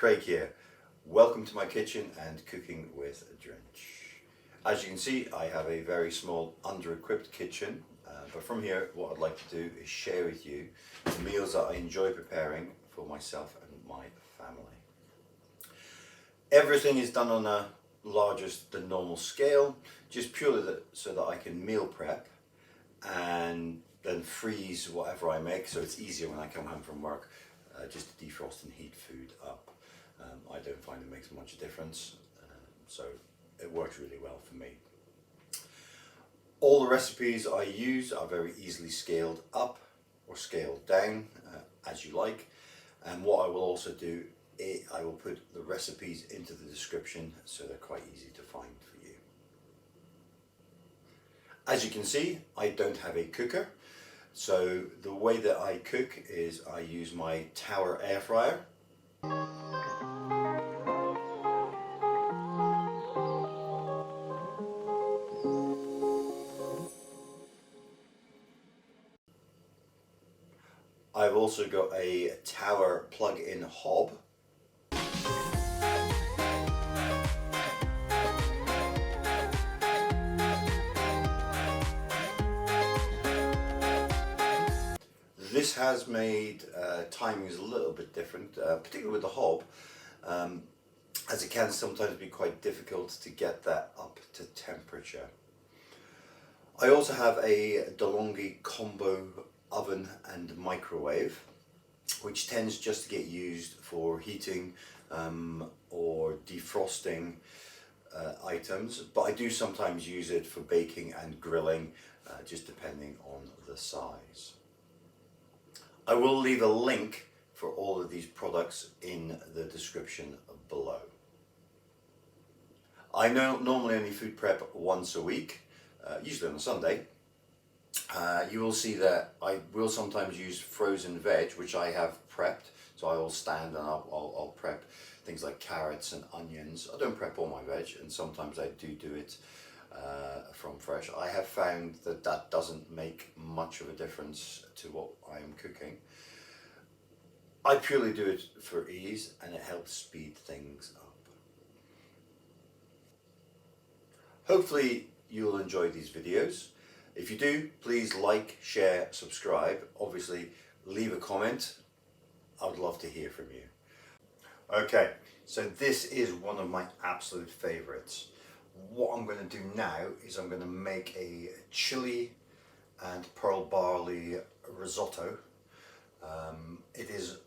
Craig here. Welcome to my kitchen and cooking with a drench. As you can see, I have a very small under-equipped kitchen, but from here what I'd like to do is share with you the meals that I enjoy preparing for myself and my family. Everything is done on a larger than normal scale, just purely so that I can meal prep and then freeze whatever I make, so it's easier when I come home from work just to defrost and heat food up. I don't find it makes much difference, so it works really well for me. All the recipes I use are very easily scaled up or scaled down as you like, and what I will also do is I will put the recipes into the description so they're quite easy to find for you. As you can see, I don't have a cooker, so the way that I cook is I use my Tower air fryer. I've also got a Tower Plugin Hob. This has made timings a little bit different, particularly with the hob, as it can sometimes be quite difficult to get that up to temperature. I also have a DeLonghi combo oven and microwave, which tends just to get used for heating or defrosting items, but I do sometimes use it for baking and grilling, just depending on the size. I will leave a link for all of these products in the description below. I normally only food prep once a week, usually on a Sunday. You will see that I will sometimes use frozen veg, which I have prepped, so I will stand and I'll prep things like carrots and onions. I don't prep all my veg, and sometimes I do it from fresh. I have found that that doesn't make much of a difference to what I am cooking. I purely do it for ease, and it helps speed things up. Hopefully you'll enjoy these videos. If you do, please like, share, subscribe. Obviously, leave a comment. I would love to hear from you. Okay, so this is one of my absolute favorites. What I'm going to do now is I'm going to make a chili and pearl barley risotto. It is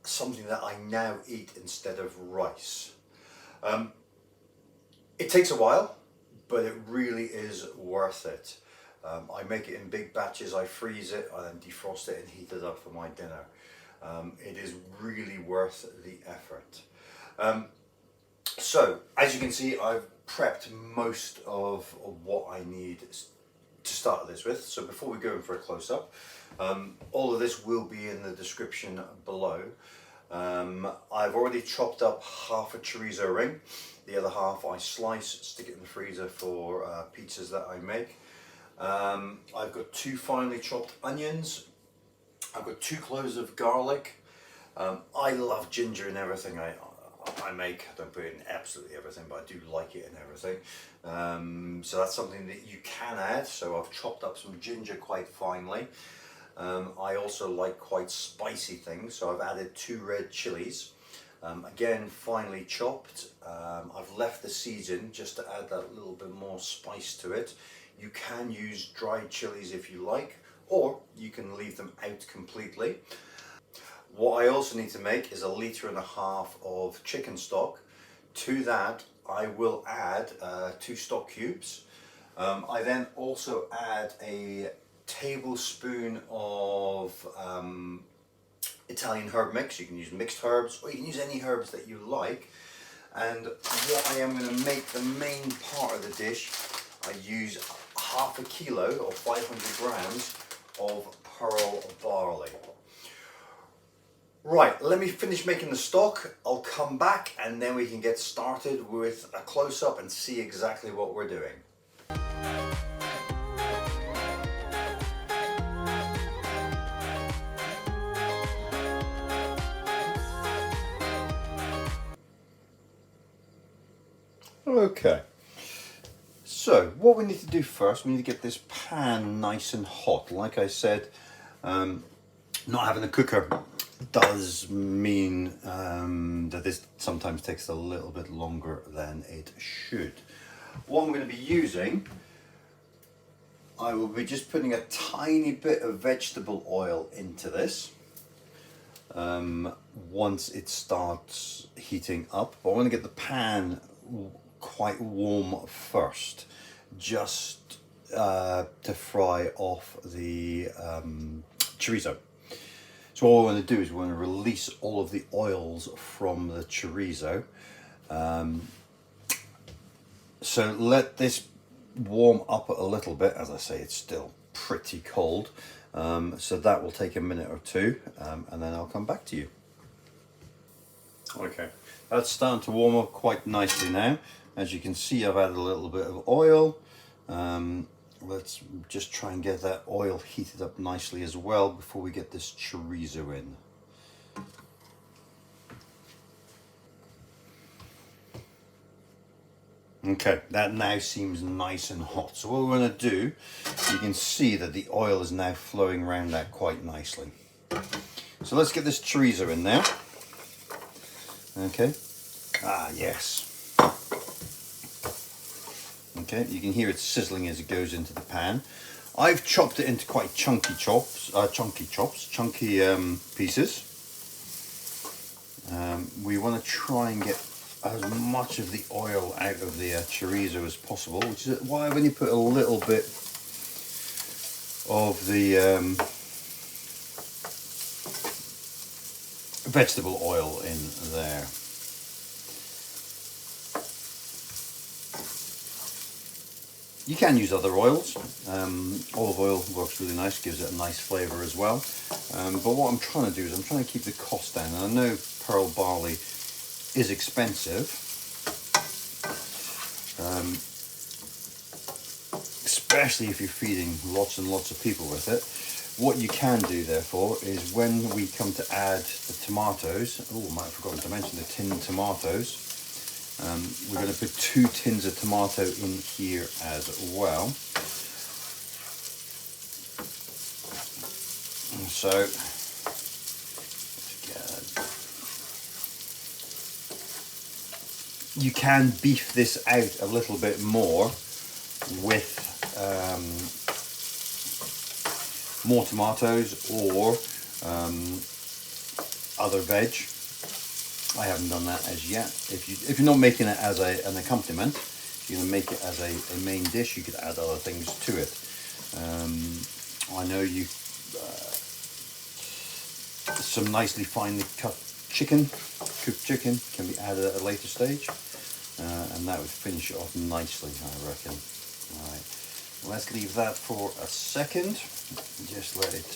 something that I now eat instead of rice. It takes a while, but it really is worth it. I make it in big batches, I freeze it, I then defrost it and heat it up for my dinner. It is really worth the effort. So, as you can see, I've prepped most of what I need to start this with. So before we go in for a close-up, all of this will be in the description below. I've already chopped up half a chorizo ring. The other half I slice, stick it in the freezer for pizzas that I make. I've got 2 finely chopped onions. I've got 2 cloves of garlic. I love ginger in everything I make. I don't put it in absolutely everything, but I do like it in everything. So that's something that you can add. So I've chopped up some ginger quite finely. I also like quite spicy things, so I've added 2 red chilies. Again, finely chopped. I've left the seeds in just to add that little bit more spice to it. You can use dried chilies if you like, or you can leave them out completely. What I also need to make is 1.5 liters of chicken stock. To that I will add 2 stock cubes. I then also add a tablespoon of Italian herb mix. You can use mixed herbs, or you can use any herbs that you like. And what I am going to make the main part of the dish, I use 1/2 kilo or 500 grams of pearl barley. Right, let me finish making the stock. I'll come back and then we can get started with a close-up and see exactly what we're doing. Okay. So what we need to do first, we need to get this pan nice and hot. Like I said, not having a cooker does mean that this sometimes takes a little bit longer than it should. What I'm going to be using, I will be just putting a tiny bit of vegetable oil into this once it starts heating up. But I want to get the pan quite warm first, just to fry off the chorizo. So what we want to do is we want to release all of the oils from the chorizo. So let this warm up a little bit. As I say, it's still pretty cold. So that will take a minute or two, and then I'll come back to you. Okay, that's starting to warm up quite nicely now. As you can see, I've added a little bit of oil. Let's just try and get that oil heated up nicely as well before we get this chorizo in. Okay, that now seems nice and hot. So what we're going to do, you can see that the oil is now flowing around that quite nicely. So let's get this chorizo in there. Okay. Ah, yes. Okay, you can hear it sizzling as it goes into the pan. I've chopped it into quite chunky pieces. We want to try and get as much of the oil out of the chorizo as possible, which is why I've only put a little bit of the vegetable oil in there. You can use other oils. Olive oil works really nice, gives it a nice flavour as well. But what I'm trying to do is I'm trying to keep the cost down. And I know pearl barley is expensive, especially if you're feeding lots and lots of people with it. What you can do, therefore, is when we come to add the tomatoes, oh, I might have forgotten to mention the tinned tomatoes. We're going to put 2 tins of tomato in here as well. So, you can beef this out a little bit more with more tomatoes or other veg. I haven't done that as yet. If you're not making it as an accompaniment, if you're going to make it as a main dish, you could add other things to it. I know you some nicely finely cut chicken, cooked chicken, can be added at a later stage, and that would finish it off nicely, I reckon. All right, let's leave that for a second. Just let it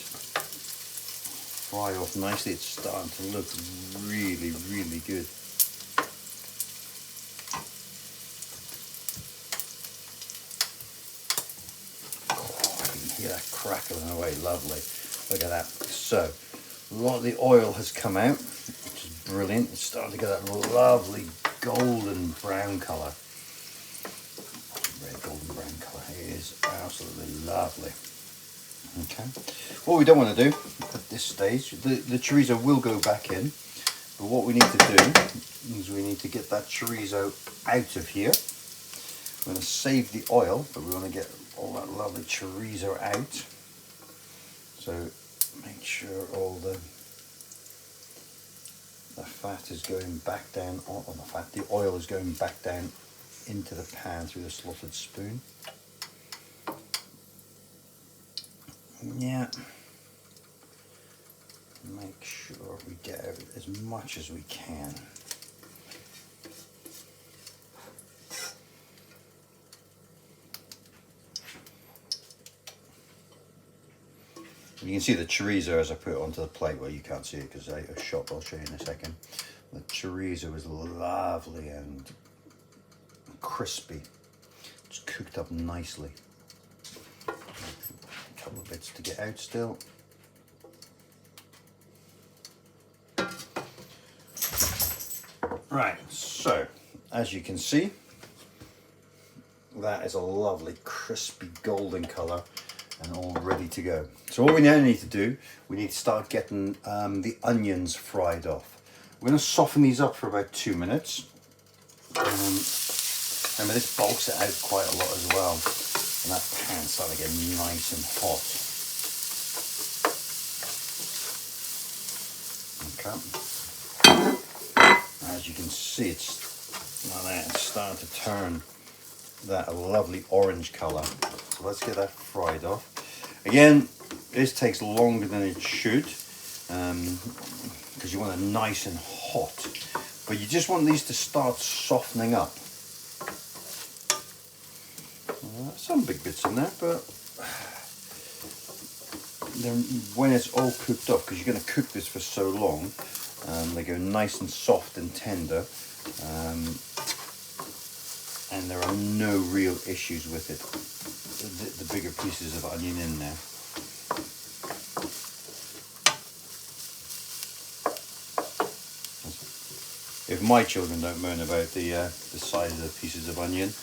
fry off nicely. It's starting to look really, really good. Oh, I can hear that crackling away. Lovely. Look at that. So, a lot of the oil has come out, which is brilliant. It's starting to get that lovely golden brown colour. Red golden brown colour. It is absolutely lovely. Okay. What we don't want to do at this stage, the chorizo will go back in, but what we need to do is we need to get that chorizo out of here. We're going to save the oil, but we want to get all that lovely chorizo out. So make sure all the fat is going back down, the oil is going back down into the pan through the slotted spoon. Yeah, make sure we get out as much as we can. You can see the chorizo as I put it onto the plate. Well, you can't see it because I shot. I'll show you in a second. The chorizo is lovely and crispy. It's cooked up nicely. A couple of bits to get out still. Right, so as you can see, that is a lovely crispy golden colour and all ready to go. So what we now need to do, we need to start getting the onions fried off. We're going to soften these up for about 2 minutes. Remember, this bulks it out quite a lot as well, and that pan's starting to get nice and hot. Okay. As you can see, it's starting to turn that lovely orange colour. So let's get that fried off. Again, this takes longer than it should because you want it nice and hot, but you just want these to start softening up. Some big bits in there, but then when it's all cooked up, because you're going to cook this for so long, they go nice and soft and tender, and there are no real issues with it. The bigger pieces of onion in there. If my children don't moan about the size of the pieces of onion,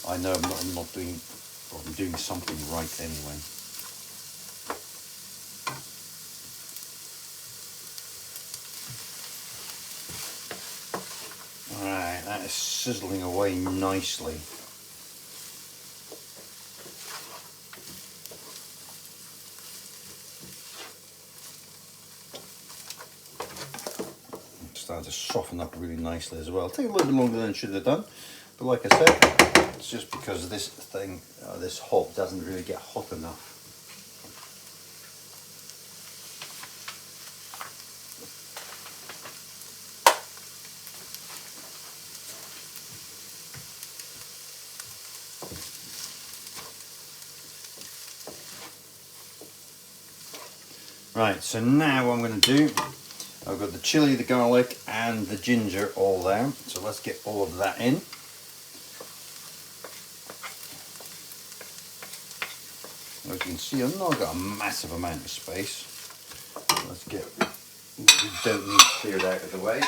I know I'm not doing, or I'm doing something right anyway. Alright, that is sizzling away nicely. It's starting to soften up really nicely as well. It'll take a little bit longer than it should have done, but like I said, it's just because this thing, this hob doesn't really get hot enough. Right, so now what I'm going to do, I've got the chili, the garlic and the ginger all there, so let's get all of that in. As you can see, I've not got a massive amount of space. Let's get what we don't need cleared out of the way.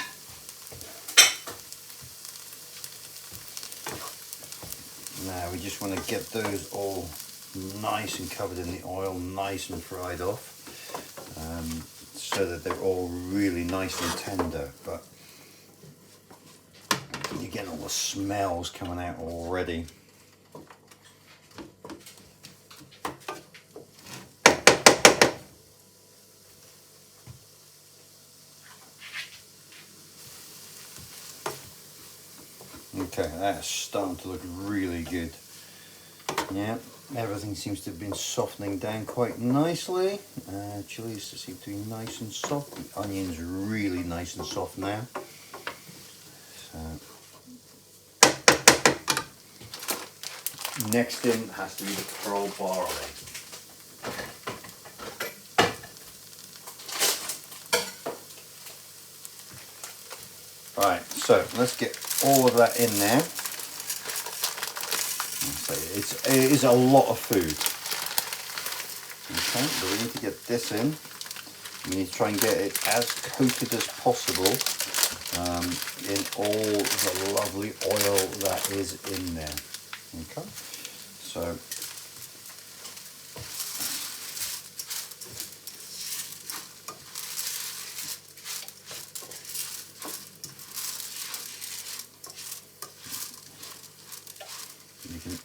Now we just want to get those all nice and covered in the oil, nice and fried off. So that they're all really nice and tender, but you're getting all the smells coming out already. Okay, that's starting to look really good. Yeah, everything seems to have been softening down quite nicely. Chilies seem to be nice and soft. The onion's really nice and soft now. So, next in has to be the pearl barley. Right, so let's get all of that in there. It is a lot of food. Okay, but we need to get this in. We need to try and get it as coated as possible in all the lovely oil that is in there. Okay, so you can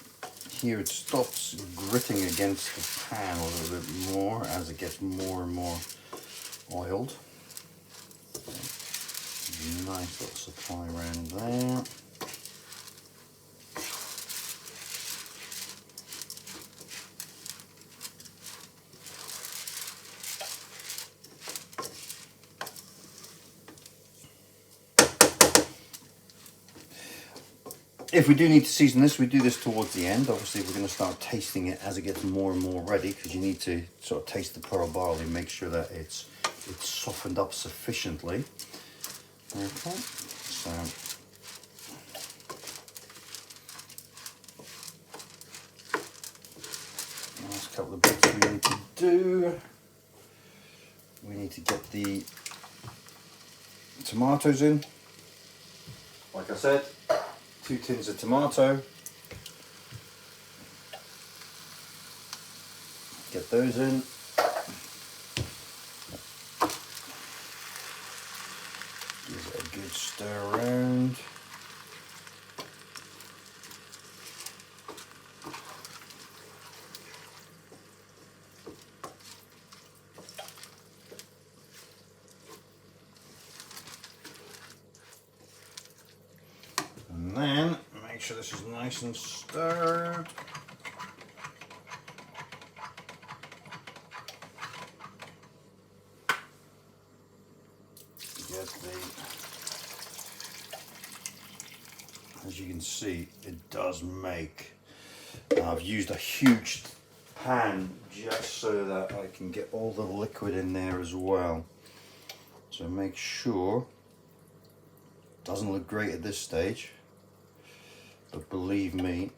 hear it stops gritting against the pan a little bit more as it gets more and more oiled. Nice little supply around there. If we do need to season this, we do this towards the end. Obviously, we're going to start tasting it as it gets more and more ready, because you need to sort of taste the pearl barley and make sure that it's softened up sufficiently. Okay, so last couple of bits we need to do. We need to get the tomatoes in. Like I said, 2 tins of tomato. Get those in. Give it a good stir around. And then make sure this is nice and stirred. As you can see, it does make. I've used a huge pan just so that I can get all the liquid in there as well. So make sure it doesn't look great at this stage, but believe me,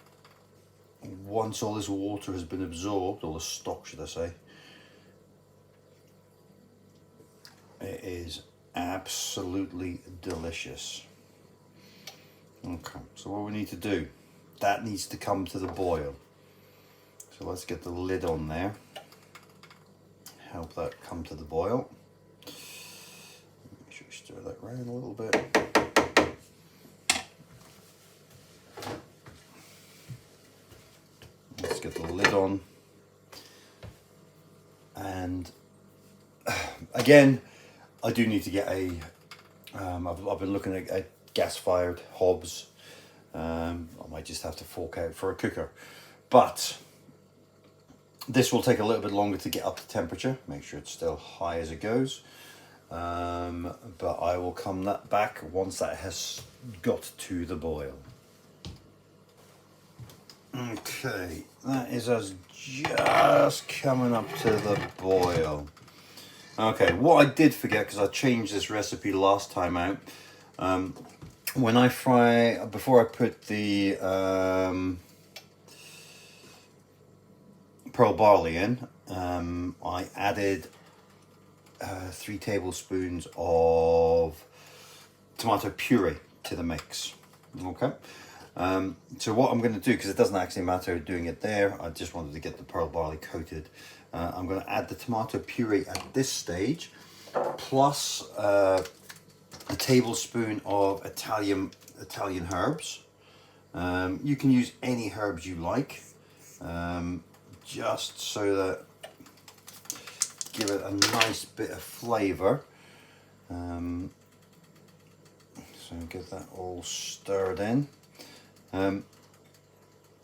once all this water has been absorbed, or the stock should I say, it is absolutely delicious. Okay, so what we need to do, that needs to come to the boil. So let's get the lid on there, help that come to the boil. Make sure we stir that around a little bit. Let's get the lid on. And again, I do need to get a, I've been looking at gas-fired hobs. I might just have to fork out for a cooker, but this will take a little bit longer to get up to temperature. Make sure it's still high as it goes, but I will come back once that has got to the boil. Okay, that is us just coming up to the boil. Okay, what I did forget, because I changed this recipe last time out, when I fry, before I put the pearl barley in, I added 3 tablespoons of tomato puree to the mix. Okay, so what I'm going to do, because it doesn't actually matter doing it there, I just wanted to get the pearl barley coated. I'm going to add the tomato puree at this stage, plus a tablespoon of Italian herbs. You can use any herbs you like, just so that give it a nice bit of flavour. So get that all stirred in.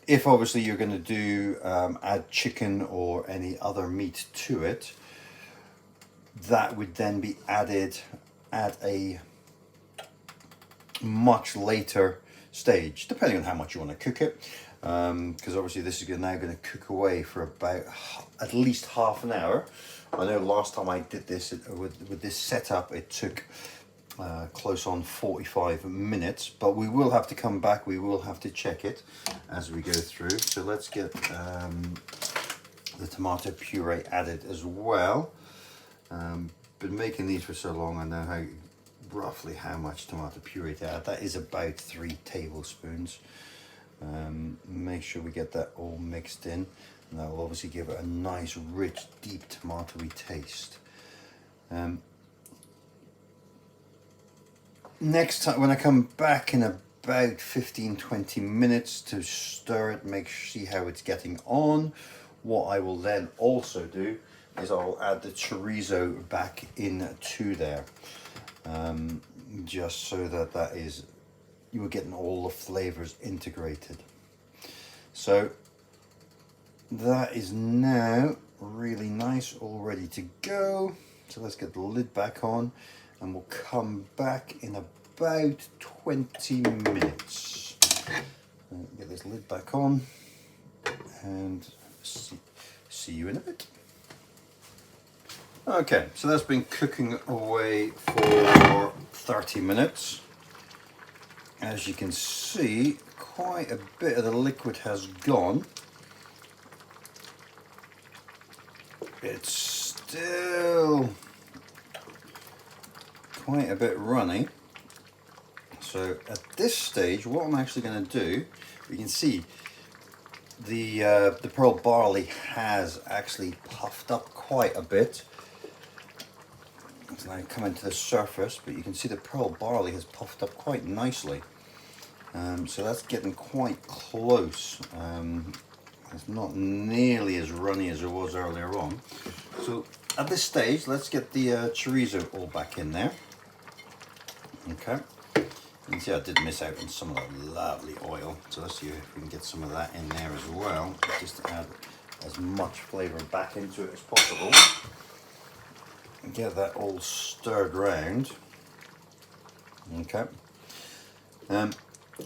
If obviously you're going to do add chicken or any other meat to it, that would then be added at a much later stage, depending on how much you want to cook it, because obviously this is now going to cook away for about at least half an hour. I know last time I did this with this setup, it took close on 45 minutes, but we will have to come back, we will have to check it as we go through. So let's get the tomato puree added as well. Been making these for so long, I know roughly how much tomato puree to add. That is about 3 tablespoons. Make sure we get that all mixed in, and that will obviously give it a nice rich deep tomatoey taste. Next time when I come back in about 15-20 minutes to stir it, see how it's getting on, what I will then also do is I'll add the chorizo back into there, just so that is, you are getting all the flavors integrated. So that is now really nice, all ready to go. So let's get the lid back on, and we'll come back in about 20 minutes. Get this lid back on and see you in a bit. Okay, so that's been cooking away for 30 minutes. As you can see, quite a bit of the liquid has gone. It's still quite a bit runny. So So at this stage, what I'm actually going to do, you can see the pearl barley has actually puffed up quite a bit. It's now coming to the surface, but you can see the pearl barley has puffed up quite nicely. So that's getting quite close. It's not nearly as runny as it was earlier on. So at this stage, let's get the chorizo all back in there. Okay. You can see I did miss out on some of that lovely oil. So let's see if we can get some of that in there as well, just to add as much flavour back into it as possible. And get that all stirred round. Okay.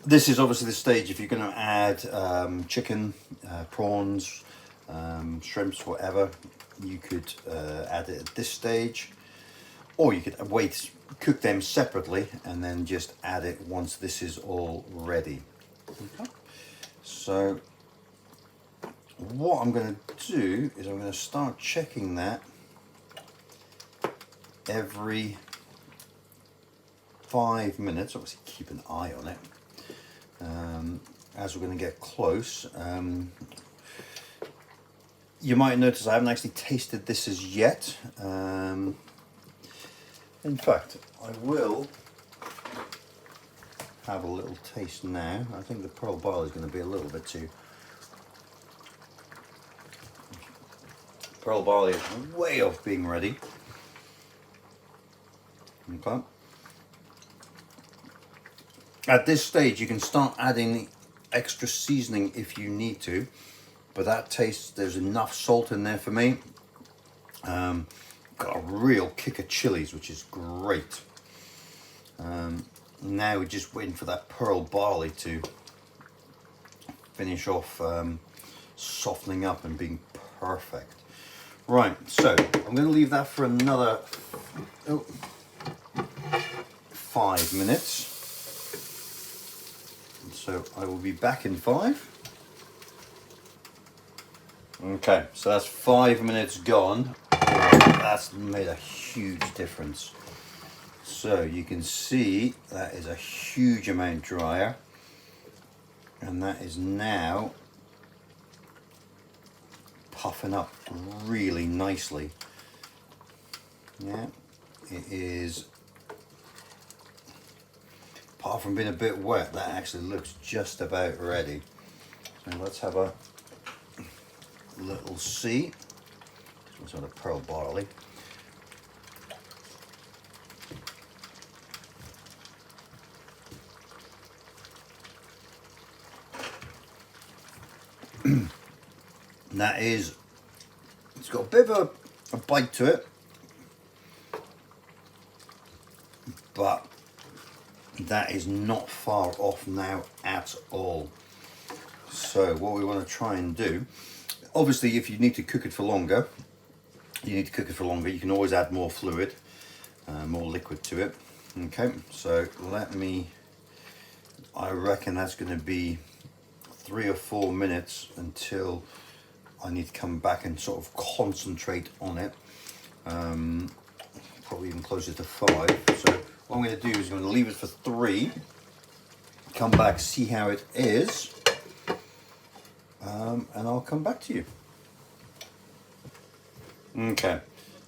This is obviously the stage if you're going to add chicken, prawns, shrimps, whatever. You could add it at this stage, or you could wait, cook them separately, and then just add it once this is all ready. Okay. So what I'm going to do is I'm going to start checking that every 5 minutes. Obviously keep an eye on it. As we're going to get close, you might notice I haven't actually tasted this as yet. In fact, I will have a little taste now. I think the pearl barley is going to be a little bit too. Pearl barley is way off being ready. Okay. At this stage, you can start adding extra seasoning if you need to, but that taste, there's enough salt in there for me. Got a real kick of chilies, which is great. Now we're just waiting for that pearl barley to finish off softening up and being perfect. Right, so I'm going to leave that for another 5 minutes. So I will be back in 5. Okay, so that's 5 minutes gone. That's made a huge difference. So you can see that is a huge amount drier, and that is now puffing up really nicely. Yeah, it is. Apart from being a bit wet, that actually looks just about ready. So let's have a little see. Some sort of pearl barley. That is, it's got a bit of a bite to it, but that is not far off now at all. So what we want to try and do, obviously if you need to cook it for longer, you can always add more fluid, more liquid to it. Okay, so I reckon that's going to be 3 or 4 minutes until I need to come back and sort of concentrate on it. Probably even closer to 5. So what I'm going to do is I'm going to leave it for 3, come back, see how it is, and I'll come back to you. Okay,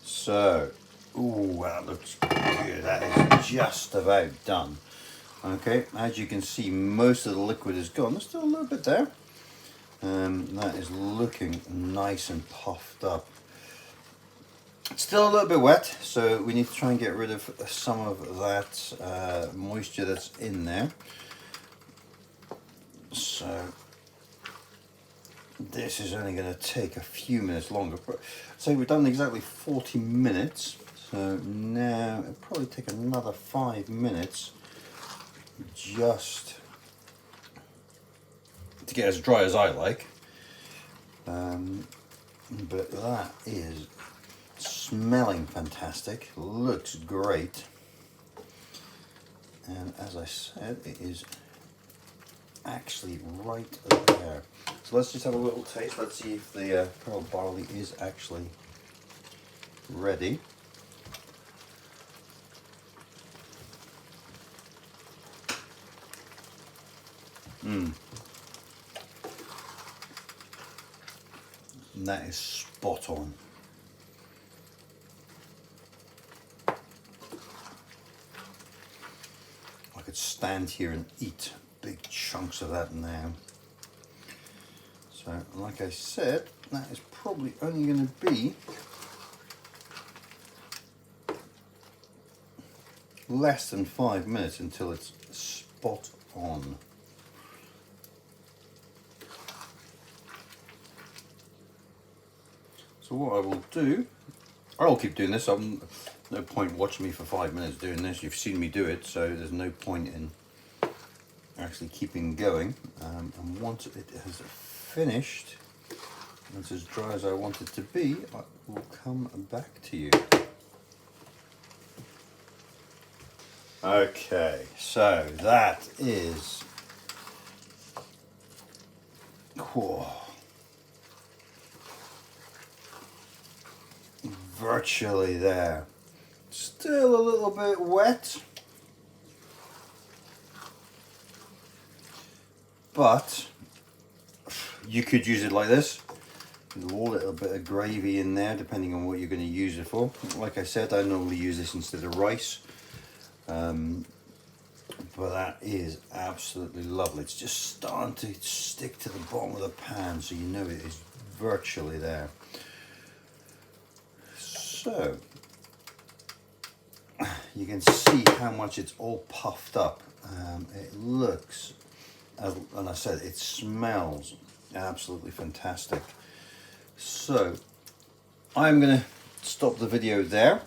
so, ooh, that looks good. That is just about done. Okay, as you can see, most of the liquid is gone. There's still a little bit there. That is looking nice and puffed up. It's still a little bit wet, so we need to try and get rid of some of that moisture that's in there. So this is only going to take a few minutes longer. So we've done exactly 40 minutes. So now it'll probably take another 5 minutes just to get as dry as I like. But that is smelling fantastic, looks great, and as I said, it is actually right there. So let's just have a little taste. Let's see if the pearl barley is actually ready. And that is spot on. I could stand here and eat big chunks of that now. So, like I said, that is probably only going to be less than 5 minutes until it's spot on. So what I will do, I'll keep doing this. No point watching me for 5 minutes doing this. You've seen me do it, so there's no point in actually keeping going. And once it has finished, and it's as dry as I want it to be, I will come back to you. Okay, so that is virtually there. Still a little bit wet, but you could use it like this. A little bit of gravy in there, depending on what you're going to use it for. Like I said, I normally use this instead of rice. But that is absolutely lovely. It's just starting to stick to the bottom of the pan, so you know it is virtually there. So you can see how much it's all puffed up. It looks, and I said, it smells absolutely fantastic. So I'm going to stop the video there.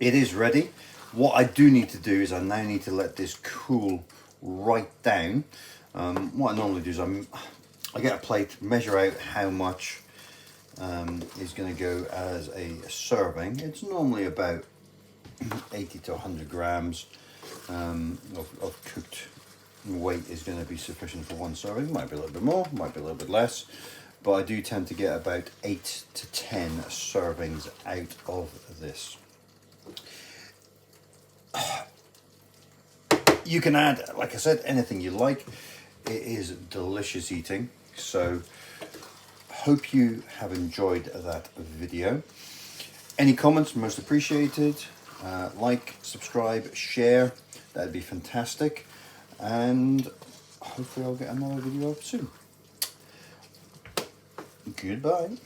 It is ready. What I do need to do is I now need to let this cool right down. What I normally do is I get a plate, measure out how much is going to go as a serving. It's normally about 80 to 100 grams of cooked weight is going to be sufficient for one serving. Might be a little bit more, might be a little bit less, but I do tend to get about 8 to 10 servings out of this. You can add, like I said, anything you like. It is delicious eating. So hope you have enjoyed that video. Any comments, most appreciated. Like, subscribe, share, that'd be fantastic. And hopefully I'll get another video up soon. Goodbye.